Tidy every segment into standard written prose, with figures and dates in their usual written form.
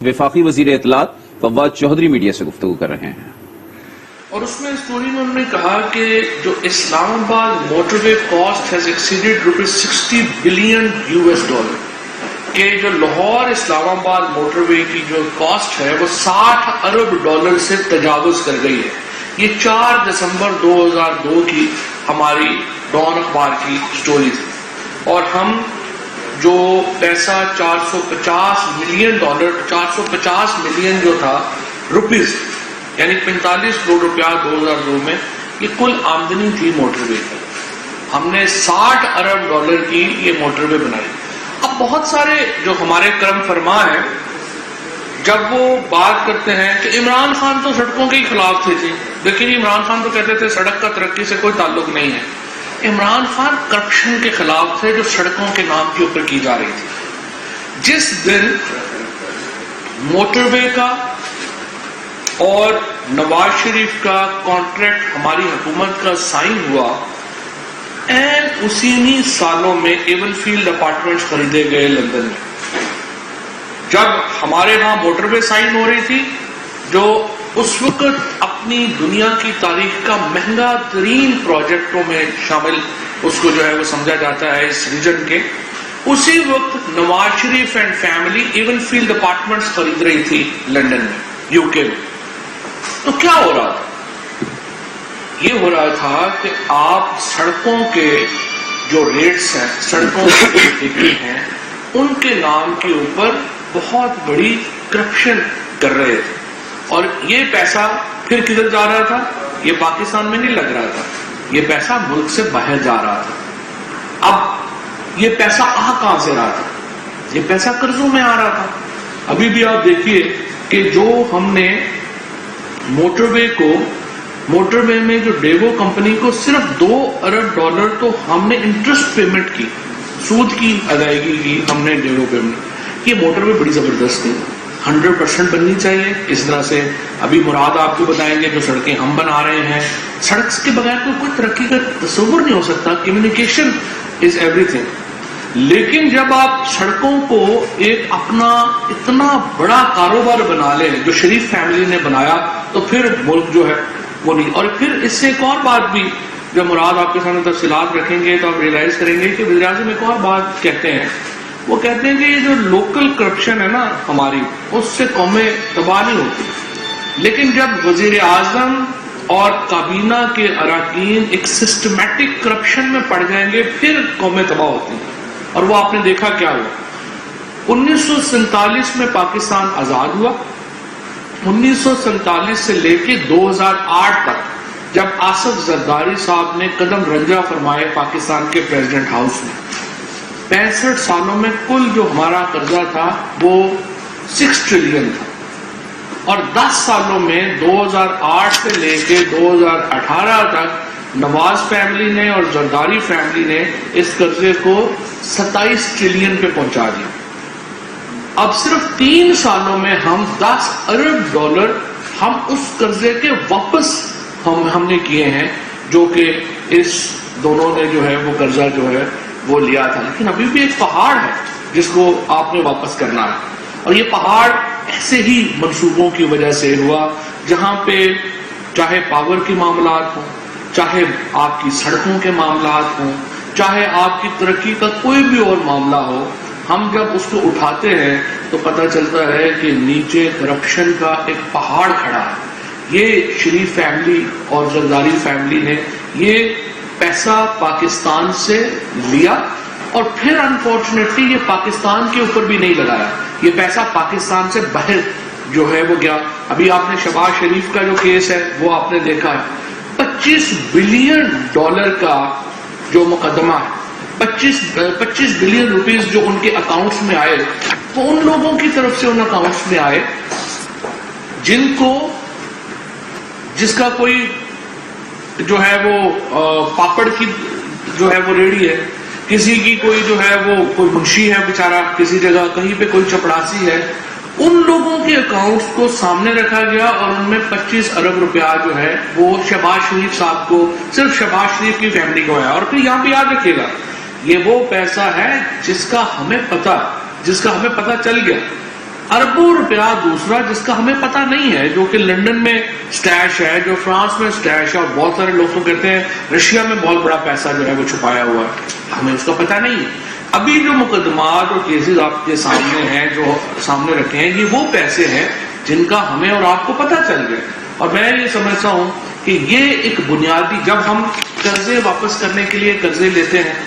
وفاقی وزیر اطلاعات فواد چودھری میڈیا سے گفتگو کر رہے ہیں اور اس میں اسٹوری میں انہوں نے کہا کہ جو Islamabad motorway cost has exceeded ₹60 billion کہ جو لاہور اسلام آباد موٹر وے کی جو کاسٹ ہے وہ $60 ارب سے تجاوز کر گئی ہے۔ یہ 4 دسمبر 2002 کی ہماری ڈان اخبار کی سٹوری تھی، اور ہم جو پیسہ $450 ملین جو تھا روپیز، یعنی 45 کروڑ روپیہ 2002 میں، یہ کل آمدنی تھی موٹر وے کی۔ ہم نے $60 ارب کی یہ موٹر وے بنائی۔ اب بہت سارے جو ہمارے کرم فرما ہیں، جب وہ بات کرتے ہیں کہ عمران خان تو سڑکوں کے ہی خلاف تھے جی، لیکن عمران خان تو کہتے تھے سڑک کا ترقی سے کوئی تعلق نہیں ہے۔ عمران خان کرپشن کے خلاف تھے جو سڑکوں کے نام کے اوپر کی جا رہی تھی۔ جس دن موٹر وے کا اور نواز شریف کا کانٹریکٹ ہماری حکومت کا سائن ہوا، اسی سالوں میں ایون فیلڈ اپارٹمنٹس خریدے گئے لندن میں۔ جب ہمارے ہاں موٹر وے سائن ہو رہی تھی، جو اس وقت اپنی دنیا کی تاریخ کا مہنگا ترین پروجیکٹوں میں شامل اس کو جو ہے وہ سمجھا جاتا ہے اس ریجن کے، اسی وقت Nawaz Sharif and family Avenfield apartments خرید رہی تھی لندن میں، UK میں۔ تو کیا ہو رہا تھا؟ یہ ہو رہا تھا کہ آپ سڑکوں کے جو ریٹس ہیں، سڑکوں کے جو ٹھیکے ہیں، ان کے نام کے اوپر بہت بڑی کرپشن کر رہے تھے، اور یہ پیسہ پھر کدھر جا رہا تھا؟ یہ پاکستان میں نہیں لگ رہا تھا، یہ پیسہ ملک سے باہر جا رہا تھا۔ اب یہ پیسہ کہاں سے رہا تھا؟ یہ پیسہ قرضوں میں آ رہا تھا۔ ابھی بھی آپ دیکھیے کہ جو ہم نے موٹر وے میں جو ڈیوو کمپنی کو صرف $2 ارب تو ہم نے انٹرسٹ پیمنٹ کی، سود کی ادائیگی کی ہم نے ڈیوو پیمنٹ۔ یہ موٹر وے بڑی زبردست ہے، 100% بننی چاہیے۔ اس طرح سے ابھی مراد آپ کو بتائیں گے جو سڑکیں ہم بنا رہے ہیں، سڑک کے بغیر تو کوئی ترقی کا تصور نہیں ہو سکتا۔ Communication is every thing. لیکن جب آپ سڑکوں کو ایک اپنا اتنا بڑا کاروبار بنا لیں جو شریف فیملی نے بنایا، تو پھر ملک جو ہے وہ نہیں۔ اور پھر اس سے ایک اور بات بھی جب مراد آپ کے سامنے تفصیلات رکھیں گے تو آپ ریئلائز کریں گے کہ وزیر اعظم ایک اور بات کہتے ہیں، وہ کہتے ہیں کہ یہ جو لوکل کرپشن ہے نا ہماری، اس سے قومیں تباہ نہیں ہوتی، لیکن جب وزیر اعظم اور کابینہ کے اراکین ایک سسٹمیٹک کرپشن میں پڑ جائیں گے پھر قومیں تباہ ہوتی ہیں۔ اور وہ آپ نے دیکھا کیا ہوا۔ 1947 میں پاکستان آزاد ہوا، 1947 سے لے کے 2008 تک جب آصف زرداری صاحب نے قدم رنجہ فرمائے پاکستان کے پریزیڈنٹ ہاؤس میں، 65 سالوں میں کل جو ہمارا قرضہ تھا وہ 6 ٹریلین تھا، اور 10 سالوں میں 2008 سے لے کے 2018 تک نواز فیملی نے اور زرداری فیملی نے اس قرضے کو 27 ٹریلین پہ پہنچا دیا۔ اب صرف 3 سالوں میں ہم $10 ارب ہم اس قرضے کے واپس ہم نے کیے ہیں، جو کہ اس دونوں نے جو ہے وہ قرضہ جو ہے وہ لیا تھا۔ لیکن ابھی بھی ایک پہاڑ ہے جس کو آپ نے واپس کرنا ہے، اور یہ پہاڑ ایسے ہی منصوبوں کی وجہ سے ہوا، جہاں پہ چاہے پاور کے معاملات ہوں، چاہے آپ کی سڑکوں کے معاملات ہوں، چاہے آپ کی ترقی کا کوئی بھی اور معاملہ ہو، ہم جب اس کو اٹھاتے ہیں تو پتہ چلتا ہے کہ نیچے کرپشن کا ایک پہاڑ کھڑا ہے۔ یہ شریف فیملی اور زرداری فیملی نے یہ پیسہ پاکستان سے لیا، اور پھر انفارچونیٹلی یہ پاکستان کے اوپر بھی نہیں لگایا، یہ پیسہ پاکستان سے باہر جو ہے وہ گیا۔ ابھی آپ نے شہباز شریف کا جو کیس ہے وہ آپ نے دیکھا ہے، $25 بلین کا جو مقدمہ ہے، 25 بلین روپیز جو ان کے اکاؤنٹس میں آئے، وہ ان لوگوں کی طرف سے ان اکاؤنٹس میں آئے جس کا کوئی جو ہے وہ پاپڑ کی جو ہے وہ ریڑھی ہے، کسی کی کوئی جو ہے وہ کوئی منشی ہے بیچارہ کسی جگہ، کہیں پہ کوئی چپڑاسی ہے، ان لوگوں کے اکاؤنٹس کو سامنے رکھا گیا، اور ان میں 25 ارب روپیہ جو ہے وہ شہباز شریف صاحب کو، صرف شہباز شریف کی فیملی کو آیا۔ اور پھر یہاں پہ یاد رکھیے گا، یہ وہ پیسہ ہے جس کا ہمیں پتہ چل گیا اربوں روپیہ دوسرا جس کا ہمیں پتہ نہیں ہے، جو کہ لنڈن میں سٹیش ہے، جو فرانس میں سٹیش ہے، اور بہت سارے لوگ تو کہتے ہیں رشیا میں بہت بڑا پیسہ جو ہے وہ چھپایا ہوا ہے، ہمیں اس کا پتہ نہیں۔ ابھی جو مقدمات اور کیسز آپ کے سامنے ہیں، جو سامنے رکھے ہیں، یہ وہ پیسے ہیں جن کا ہمیں اور آپ کو پتہ چل گیا، اور میں یہ سمجھتا ہوں کہ یہ ایک بنیادی، جب ہم قرضے واپس کرنے کے لیے قرضے لیتے ہیں،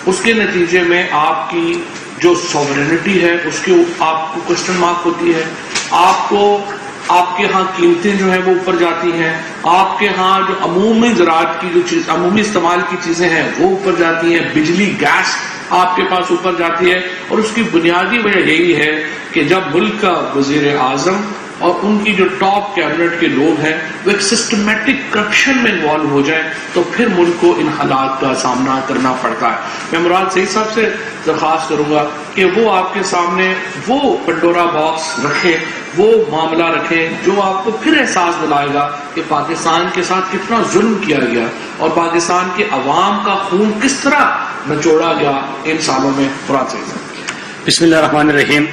اس کے نتیجے میں آپ کی جو سوورینٹی ہے اس کی آپ کو کوسچن مارک ہوتی ہے، آپ کے ہاں قیمتیں جو ہیں وہ اوپر جاتی ہیں، آپ کے ہاں جو عمومی زراعت کی جو چیز، عمومی استعمال کی چیزیں ہیں وہ اوپر جاتی ہیں، بجلی گیس آپ کے پاس اوپر جاتی ہے، اور اس کی بنیادی وجہ یہی ہے کہ جب ملک کا وزیر اعظم اور ان کی جو ٹاپ کیبنٹ کے لوگ ہیں وہ ایک سسٹمیٹک کرپشن میں انوالو ہو جائیں تو پھر ملک کو ان حالات کا سامنا کرنا پڑتا ہے۔ میں مراد سعید صاحب سے درخواست کروں گا کہ وہ آپ کے سامنے وہ پنڈورا باکس رکھیں، وہ معاملہ رکھیں جو آپ کو پھر احساس دلائے گا کہ پاکستان کے ساتھ کتنا ظلم کیا گیا اور پاکستان کے عوام کا خون کس طرح نچوڑا گیا ان سالوں میں۔ مراد سعید صاحب۔ بسم اللہ الرحمن الرحیم۔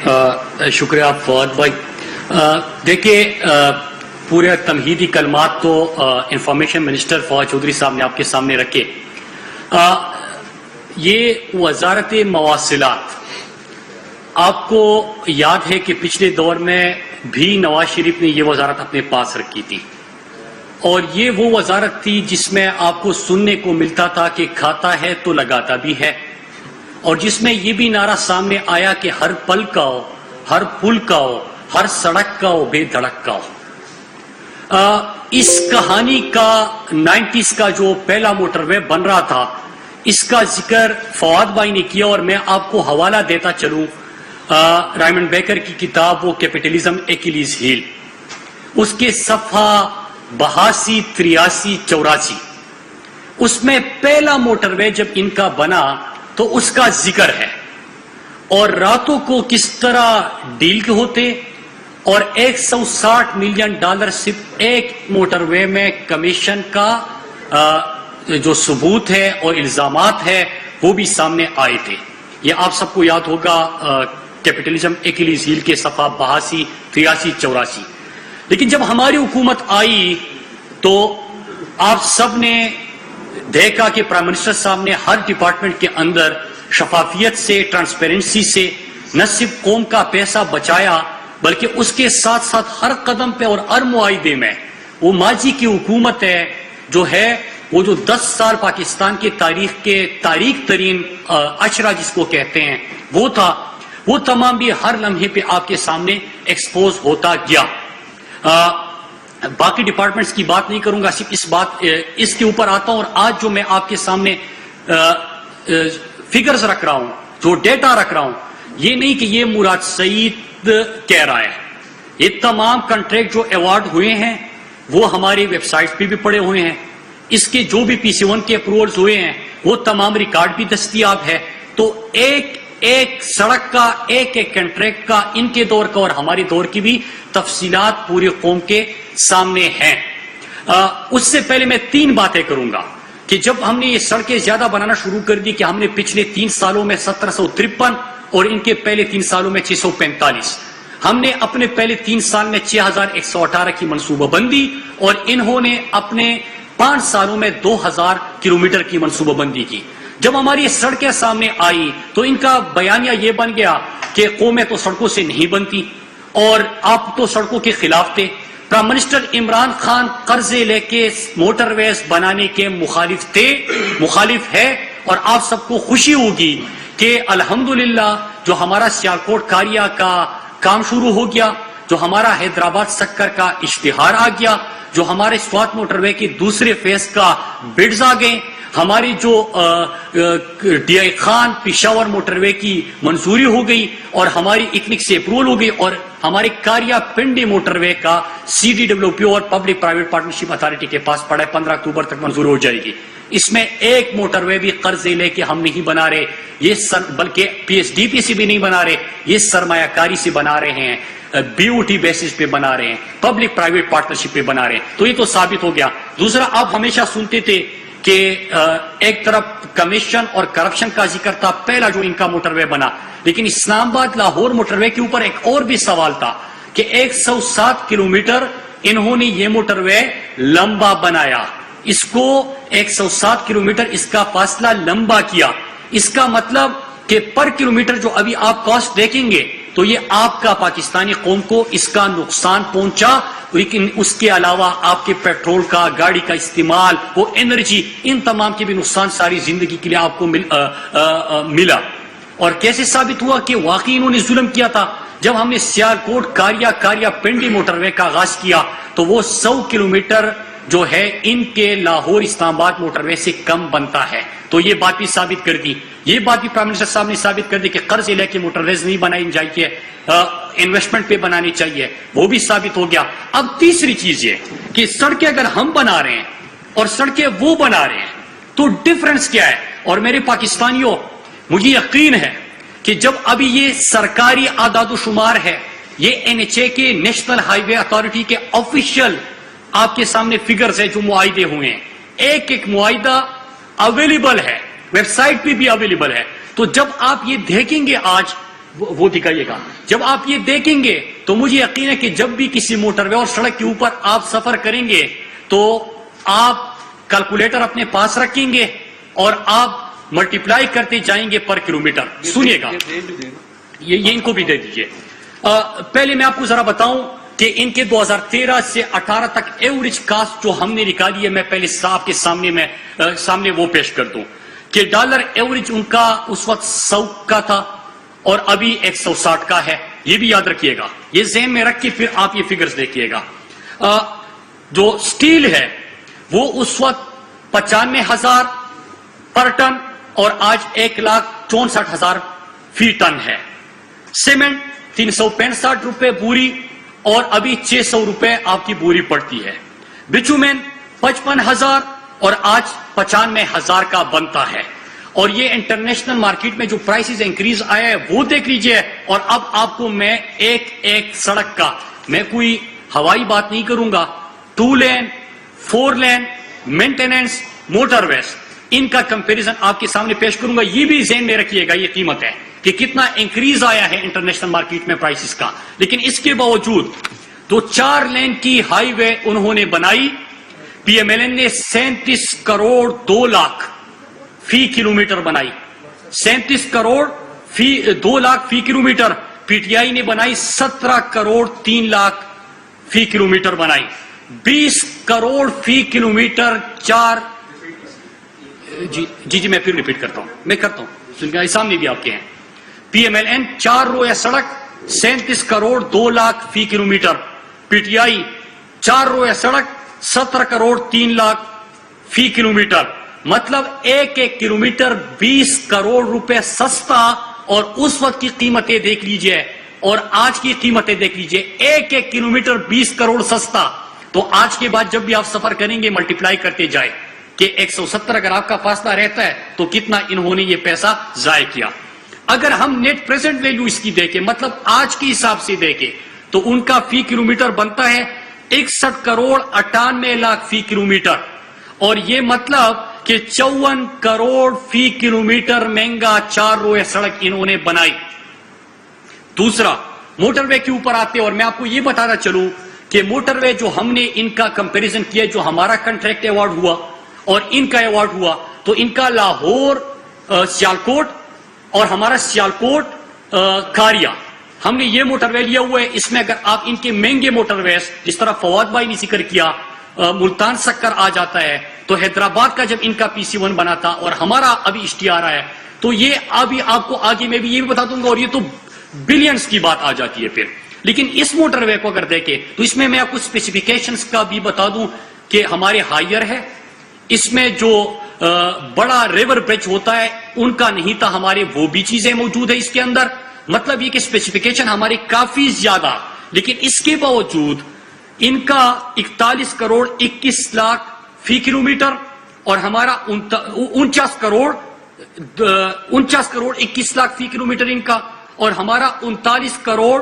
شکریہ فواد بھائی۔ دیکھیے، پورے تمہیدی کلمات تو انفارمیشن منسٹر فواد چودھری صاحب نے آپ کے سامنے رکھے۔ یہ وزارت مواصلات، آپ کو یاد ہے کہ پچھلے دور میں بھی نواز شریف نے یہ وزارت اپنے پاس رکھی تھی، اور یہ وہ وزارت تھی جس میں آپ کو سننے کو ملتا تھا کہ کھاتا ہے تو لگاتا بھی ہے، اور جس میں یہ بھی نعرہ سامنے آیا کہ ہر پل کا ہو، ہر پل کا ہو، ہر سڑک کا ہو، بے دھڑک کا ہو۔ اس کہانی کا 90s کا جو پہلا موٹر وے بن رہا تھا، اس کا ذکر فواد بھائی نے کیا، اور میں آپ کو حوالہ دیتا چلوں رائمنڈ بیکر کی کتاب وہ کیپٹلزم ایکیلیز ہیل، اس کے صفحہ 82، 83، 84، اس میں پہلا موٹر وے جب ان کا بنا تو اس کا ذکر ہے، اور راتوں کو کس طرح ڈیل کے ہوتے، اور $160 ملین صرف ایک موٹر وے میں کمیشن کا جو ثبوت ہے اور الزامات ہے وہ بھی سامنے آئے تھے۔ یہ آپ سب کو یاد ہوگا کیپٹلزم ایکیلیز ہیل کے صفحہ 82، 83، 84۔ لیکن جب ہماری حکومت آئی تو آپ سب نے دیکھا کہ پرائم منسٹر صاحب نے ہر ڈپارٹمنٹ کے اندر شفافیت سے، ٹرانسپیرنسی سے نہ صرف قوم کا پیسہ بچایا بلکہ اس کے ساتھ ساتھ ہر قدم پہ اور ہر معاہدے میں وہ ماضی کی حکومت ہے جو ہے وہ جو 10 سال پاکستان کی تاریخ کے تاریخ ترین عشرہ جس کو کہتے ہیں وہ تھا، وہ تمام بھی ہر لمحے پہ آپ کے سامنے ایکسپوز ہوتا گیا۔ باقی ڈپارٹمنٹس کی بات نہیں کروں گا، صرف اس کے اوپر آتا ہوں، اور آج جو میں آپ کے سامنے فگرز رکھ رہا ہوں، جو ڈیٹا رکھ رہا ہوں، یہ نہیں کہ یہ مراد سعید کہہ رہا ہے، یہ تمام کنٹریکٹ جو ایوارڈ ہوئے ہیں وہ ہماری ویب سائٹ پہ بھی پڑے ہوئے ہیں، اس کے جو بھی PC1 کے اپروولز ہوئے ہیں وہ تمام ریکارڈ بھی دستیاب ہے۔ تو ایک ایک سڑک کا، ایک ایک کنٹریکٹ کا، ان کے دور کا اور ہمارے دور کی بھی تفصیلات پوری قوم کے سامنے ہیں۔ اس سے پہلے میں 3 باتیں کروں گا کہ جب ہم نے یہ سڑکیں زیادہ بنانا شروع کر دی کہ ہم نے پچھلے 3 سالوں میں 1753 اور ان کے پہلے 3 سالوں میں 645، ہم نے اپنے پہلے 3 سال میں 6118 کی منصوبہ بندی، اور انہوں نے اپنے 5 سالوں میں 2000 کلومیٹر کی منصوبہ بندی کی۔ جب ہماری یہ سڑکیں سامنے آئی تو ان کا بیانیہ یہ بن گیا کہ قومیں تو سڑکوں سے نہیں بنتی اور آپ تو سڑکوں کے خلاف تھے۔ پرائم منسٹر عمران خان قرضے لے کے موٹر ویز بنانے کے مخالف تھے، مخالف ہے، اور آپ سب کو خوشی ہوگی کہ الحمدللہ جو ہمارا سیالکوٹ کاریا کا کام شروع ہو گیا، جو ہمارا حیدرآباد سکر کا اشتہار آ گیا، جو ہمارے سوات موٹر وے کی دوسرے فیز کا بڈز آ گئے، ہماری جو D I Khan Peshawar motorway کی منظوری ہو گئی، اور ہماری اکنک سے اپروول ہو گئی، اور ہمارے کاریا پنڈی موٹر وے کا CDWPO اور پبلک پرائیویٹ پارٹنرشپ اتھارٹی کے پاس پڑا ہے، 15 اکتوبر تک منظور ہو جائے گی۔ اس میں ایک موٹر وے بھی قرضے لے کے ہم نہیں بنا رہے، بلکہ PSDP سے بھی نہیں بنا رہے، یہ سرمایہ کاری سے بنا رہے ہیں، BOT بیسس پہ بنا رہے ہیں، پبلک پرائیویٹ پارٹنرشپ پہ بنا رہے ہیں، تو یہ تو ثابت ہو گیا۔ دوسرا، آپ ہمیشہ سنتے تھے کہ ایک طرف کمیشن اور کرپشن کا ذکر تھا، پہلا جو ان کا موٹر وے بنا، لیکن اسلام آباد لاہور موٹر وے کے اوپر ایک اور بھی سوال تھا کہ 107 کلومیٹر انہوں نے یہ موٹر وے لمبا بنایا، اس کو 107 کلومیٹر اس کا فاصلہ لمبا کیا. اس کا مطلب کہ پر کلومیٹر جو ابھی آپ کاسٹ دیکھیں گے تو یہ آپ کا پاکستانی قوم کو اس کا نقصان پہنچا، لیکن اس کے علاوہ آپ کے پیٹرول کا، گاڑی کا استعمال، وہ انرجی، ان تمام کے بھی نقصان ساری زندگی کے لیے آپ کو ملا. اور کیسے ثابت ہوا کہ واقعی انہوں نے ظلم کیا تھا؟ جب ہم نے سیالکوٹ کاریا پنڈی موٹر وے کا آغاز کیا تو وہ 100 کلومیٹر جو ہے ان کے لاہور اسلام آباد موٹر وے سے کم بنتا ہے. تو یہ بات بھی ثابت کر دی، یہ بات بھی پرائم منسٹر صاحب نے ثابت کر دی کہ قرض لے کے موٹر ویز نہیں بنائی چاہیے، انویسٹمنٹ پہ بنانی چاہیے، وہ بھی ثابت ہو گیا. اب تیسری چیز یہ کہ سڑکیں اگر ہم بنا رہے ہیں اور سڑکیں وہ بنا رہے ہیں تو ڈفرنس کیا ہے؟ اور میرے پاکستانیوں، مجھے یقین ہے کہ جب ابھی یہ سرکاری اعداد و شمار ہے، یہ NHA کے نیشنل ہائی وے اتھارٹی کے آفیشیل آپ کے سامنے فگرز ہیں جو معاہدے ہوئے ہیں، ایک معاہدہ اویلیبل ہے، ویب سائٹ پہ بھی اویلیبل ہے. تو جب آپ یہ دیکھیں گے، آج وہ دکھائیے گا، جب آپ یہ دیکھیں گے تو مجھے یقین ہے کہ جب بھی کسی موٹر وے اور سڑک کے اوپر آپ سفر کریں گے تو آپ کیلکولیٹر اپنے پاس رکھیں گے اور آپ ملٹیپلائی کرتے جائیں گے پر کلومیٹر. سنیے گا، یہ ان کو بھی دے دیجئے. پہلے میں آپ کو ذرا بتاؤں کہ ان کے 2013 سے 18 تک ایوریج کاسٹ جو ہم نے نکالی ہے، میں پہلے آپ کے سامنے وہ پیش کر دوں کہ ڈالر ایوریج ان کا اس وقت 100 کا تھا اور ابھی 160 کا ہے. یہ بھی یاد رکھیے گا، یہ ذہن میں رکھ کے پھر آپ یہ فگرز دیکھیے گا. جو سٹیل ہے وہ اس وقت 95,000 پر ٹن اور آج 1,64,000 فی ٹن ہے. سیمنٹ 365 روپے بوری اور ابھی 600 روپے آپ کی بوری پڑتی ہے. بچومین 55,000 اور آج 95,000 کا بنتا ہے. اور یہ انٹرنیشنل مارکیٹ میں جو پرائسز انکریز آیا ہے وہ دیکھ لیجئے. اور اب آپ کو میں ایک سڑک کا، میں کوئی ہوائی بات نہیں کروں گا، 2 لین 4 لین مینٹیننس موٹر ویز ان کا کمپیریزن آپ کے سامنے پیش کروں گا. یہ بھی ذہن میں رکھیے گا، یہ قیمت ہے کہ کتنا انکریز آیا ہے انٹرنیشنل مارکیٹ میں پرائسز کا. لیکن اس کے باوجود تو 4 لین کی ہائی وے انہوں نے بنائی، PMLN نے 37 کروڑ 2 لاکھ فی کلومیٹر بنائی، 37 کروڑ 2 لاکھ فی کلومیٹر. PTI نے بنائی 17 کروڑ 3 لاکھ فی کلومیٹر بنائی. 20 کروڑ فی کلومیٹر 4 جی میں پھر ریپیٹ کرتا ہوں، سامنے بھی آپ کے ہیں. PMLN 4 رویہ سڑک 37 کروڑ 2 لاکھ فی کلومیٹر، PTI 4 رویہ سڑک 17 کروڑ 3 لاکھ فی کلومیٹر. مطلب ایک کلومیٹر 20 کروڑ روپے سستا. اور اس وقت کی قیمتیں دیکھ لیجئے اور آج کی قیمتیں دیکھ لیجئے، ایک کلومیٹر 20 کروڑ سستا. تو آج کے بعد جب بھی آپ سفر کریں گے ملٹیپلائی کرتے جائے کہ 170 اگر آپ کا فاصلہ رہتا ہے تو کتنا انہوں نے یہ پیسہ ضائع کیا. اگر ہم نیٹ پریزنٹ ویلیو اس کی دیکھیں، مطلب آج کے حساب سے دیکھیں، تو ان کا فی کلومیٹر بنتا ہے 61 کروڑ 98 لاکھ فی کلومیٹر. اور یہ مطلب کہ 54 کروڑ فی کلومیٹر مہنگا 4 رویہ سڑک انہوں نے بنائی. دوسرا موٹر وے کے اوپر آتے، اور میں آپ کو یہ بتانا چلوں کہ موٹر وے جو ہم نے ان کا کمپیریزن کیا، جو ہمارا کنٹریکٹ ایوارڈ ہوا اور ان کا ایوارڈ ہوا، تو ان کا لاہور سیالکوٹ اور ہمارا سیالکوٹ کاریا، ہم نے یہ موٹر وے لیا ہوا ہے. اس میں اگر آپ ان کے مہنگے موٹر ویز جس طرح فواد بھائی نے ذکر کیا، ملتان سکر آ جاتا ہے، تو حیدرآباد کا جب ان کا PC1 بنا تھا اور ہمارا ابھی اشتہار آیا ہے، تو یہ ابھی آپ کو آگے میں بھی یہ بھی بتا دوں گا، اور یہ تو بلینز کی بات آ جاتی ہے پھر. لیکن اس موٹر وے کو اگر دیکھیں تو اس میں آپ کو اسپیسیفیکیشنز کا بھی بتا دوں کہ ہمارے ہائر ہے، اس میں جو بڑا ریور برج ہوتا ہے ان کا نہیں تھا، ہمارے وہ بھی چیزیں موجود ہیں اس کے اندر. مطلب یہ کہ اسپیسیفیکیشن ہماری کافی زیادہ، لیکن اس کے باوجود ان کا 41 کروڑ 21 لاکھ فی کلومیٹر اور ہمارا 49 کروڑ 21 لاکھ فی کلومیٹر ان کا، اور ہمارا 39 کروڑ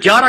11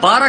12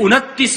29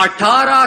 18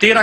13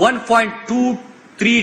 1.23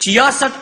66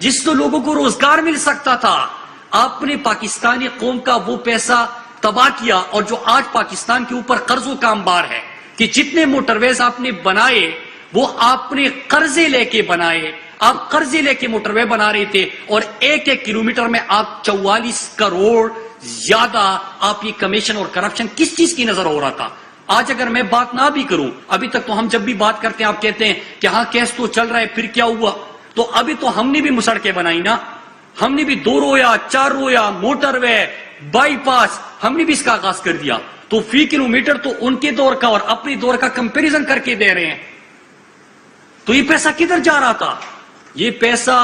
جس سے لوگوں کو روزگار مل سکتا تھا. آپ نے پاکستانی قوم کا وہ پیسہ تباہ کیا. اور جو آج پاکستان کے اوپر قرضوں کا انبار ہے کہ جتنے موٹر ویز آپ نے بنائے وہ آپ نے قرضے لے کے بنائے. آپ قرضے لے کے موٹر وے بنا رہے تھے اور ایک ایک کلومیٹر میں آپ 44 کروڑ زیادہ آپ یہ کمیشن اور کرپشن کس چیز کی نظر ہو رہا تھا. آج اگر میں بات نہ بھی کروں, ابھی تک تو ہم جب بھی بات کرتے ہیں آپ کہتے ہیں کہ ہاں کیس تو چل رہا ہے, پھر کیا ہوا؟ تو ابھی تو ہم نے بھی مسڑکیں بنائی نا, ہم نے بھی 2 رویا 4 رویا موٹر وے بائی پاس ہم نے بھی اس کا آغاز کر دیا. تو فی کلومیٹر تو ان کے دور کا اور اپنے دور کا کمپیریزن کر کے دے رہے ہیں. تو یہ پیسہ کدھر جا رہا تھا؟ یہ پیسہ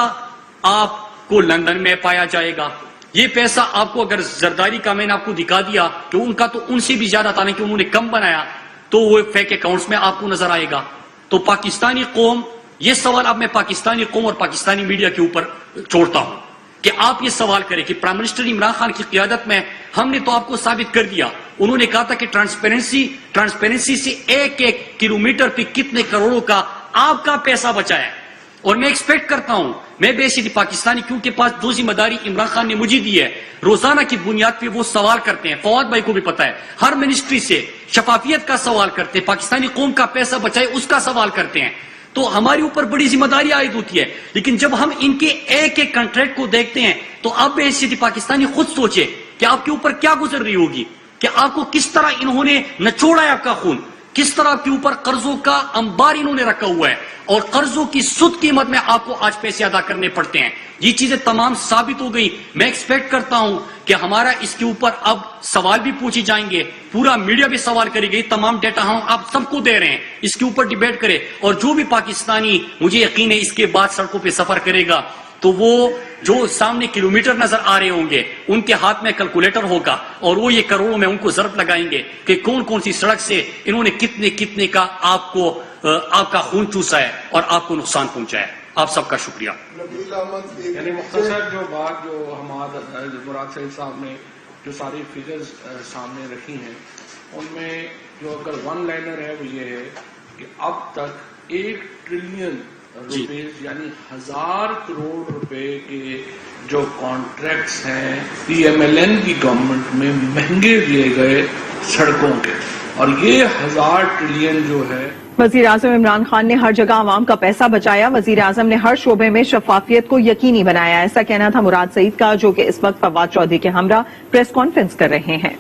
آپ کو لندن میں پایا جائے گا. یہ پیسہ آپ کو اگر زرداری کا میں نے آپ کو دکھا دیا کہ ان کا تو ان سے بھی زیادہ تھا, نہیں کہ انہوں نے کم بنایا, تو وہ فیک اکاؤنٹس میں آپ کو نظر آئے گا. تو پاکستانی قوم, یہ سوال اب میں پاکستانی قوم اور پاکستانی میڈیا کے اوپر چھوڑتا ہوں کہ آپ یہ سوال کریں کہ پرائم منسٹر عمران خان کی قیادت میں ہم نے تو آپ کو ثابت کر دیا. انہوں نے کہا تھا کہ ٹرانسپیرنسی سے ایک ایک کلومیٹر پہ کتنے کروڑوں کا آپ کا پیسہ بچا ہے. اور میں ایکسپیکٹ کرتا ہوں, میں بیسیکلی پاکستانی کیونکہ پاس جو ذمہ داری عمران خان نے مجھے دی ہے, روزانہ کی بنیاد پہ وہ سوال کرتے ہیں. فواد بھائی کو بھی پتا ہے, ہر منسٹری سے شفافیت کا سوال کرتے ہیں, پاکستانی قوم کا پیسہ بچائے اس کا سوال کرتے ہیں. تو ہمارے اوپر بڑی ذمہ داری عائد ہوتی ہے. لیکن جب ہم ان کے ایک ایک کنٹریکٹ کو دیکھتے ہیں تو اب بیسیکلی پاکستانی خود سوچے کہ آپ کے اوپر کیا گزر رہی ہوگی, کہ آپ کو کس طرح انہوں نے نچوڑا ہے آپ کا خون, کس طرح آپ کے اوپر قرضوں کا انبار انہوں نے رکھا ہوا ہے, اور قرضوں کی سود قیمت میں آپ کو آج پیسے ادا کرنے پڑتے ہیں. یہ چیزیں تمام ثابت ہو گئی. میں ایکسپیکٹ کرتا ہوں کہ ہمارا اس کے اوپر اب سوال بھی پوچھے جائیں گے, پورا میڈیا بھی سوال کرے گی. تمام ڈیٹا ہم آپ سب کو دے رہے ہیں, اس کے اوپر ڈیبیٹ کرے. اور جو بھی پاکستانی, مجھے یقین ہے اس کے بعد سڑکوں پہ سفر کرے گا تو وہ جو سامنے کلومیٹر نظر آ رہے ہوں گے ان کے ہاتھ میں کیلکولیٹر ہوگا اور وہ یہ کروڑوں میں ان کو ضرب لگائیں گے کہ کون کون سی سڑک سے انہوں نے کتنے کتنے کا آپ کا خون چوسا ہے اور آپ کو نقصان پہنچا ہے. آپ سب کا شکریہ. یعنی مختصر جو بات جو ہمارے مراد سعید صاحب نے جو ساری فگرز سامنے رکھی ہیں, ان میں جو اگر ون لائنر ہے وہ یہ ہے کہ اب تک 1 ٹریلین روپیز یعنی 1000 کروڑ روپے کے جو کانٹریکٹس ہیں پی ایم ایل این کی گورنمنٹ میں مہنگے دیے گئے سڑکوں کے, اور یہ 1000 ٹریلین جو ہے. وزیر اعظم عمران خان نے ہر جگہ عوام کا پیسہ بچایا. وزیر اعظم نے ہر شعبے میں شفافیت کو یقینی بنایا. ایسا کہنا تھا مراد سعید کا, جو کہ اس وقت فواد چودھری کے ہمراہ پریس کانفرنس کر رہے ہیں.